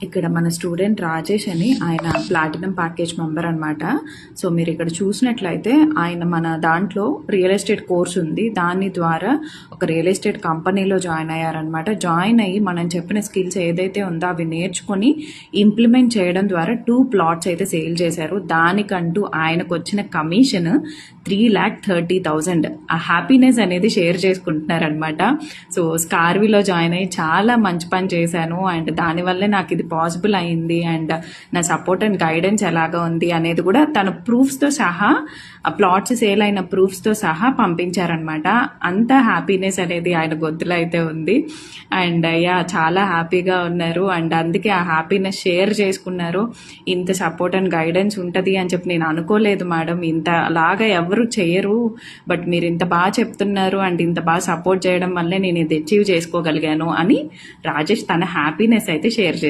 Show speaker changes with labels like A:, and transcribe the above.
A: ఇక్కడ మన స్టూడెంట్ రాజేష్ అని ఆయన ప్లాటినం ప్యాకేజ్ మెంబర్ అనమాట. సో మీరు ఇక్కడ చూసినట్లయితే ఆయన మన దాంట్లో రియల్ ఎస్టేట్ కోర్స్ ఉంది, దాని ద్వారా ఒక రియల్ ఎస్టేట్ కంపెనీలో జాయిన్ అయ్యారనమాట. జాయిన్ అయ్యి మనం చెప్పిన స్కిల్స్ ఏదైతే ఉందో అవి నేర్చుకొని ఇంప్లిమెంట్ చేయడం ద్వారా 2 ప్లాట్స్ అయితే సేల్ చేశారు. దానికంటూ ఆయనకు వచ్చిన కమిషన్ 3,30,000. ఆ హ్యాపీనెస్ అనేది షేర్ చేసుకుంటున్నారనమాట. సో స్కార్వీలో జాయిన్ అయ్యి చాలా మంచి పని చేశాను అండ్ దానివల్లే నాకు ఇది పాసిబుల్ అయింది అండ్ నా సపోర్ట్ అండ్ గైడెన్స్ ఎలాగా ఉంది అనేది కూడా తన ప్రూఫ్స్తో సహా, ఆ ప్లాట్స్ సేల్ అయిన ప్రూఫ్స్తో సహా పంపించారనమాట. అంత హ్యాపీనెస్ అనేది ఆయన గొంతులో అయితే ఉంది అండ్ చాలా హ్యాపీగా ఉన్నారు అండ్ అందుకే ఆ హ్యాపీనెస్ షేర్ చేసుకున్నారు. ఇంత సపోర్ట్ అండ్ గైడెన్స్ ఉంటుంది అని చెప్పి నేను అనుకోలేదు మేడం, ఇంత అలాగా ఎవరు చేయరు, బట్ మీరు ఇంత బాగా చెప్తున్నారు అండ్ ఇంత బాగా సపోర్ట్ చేయడం వల్లే నేను ఇది అచీవ్ చేసుకోగలిగాను అని రాజేష్ తన హ్యాపీనెస్ అయితే షేర్ చేశారు.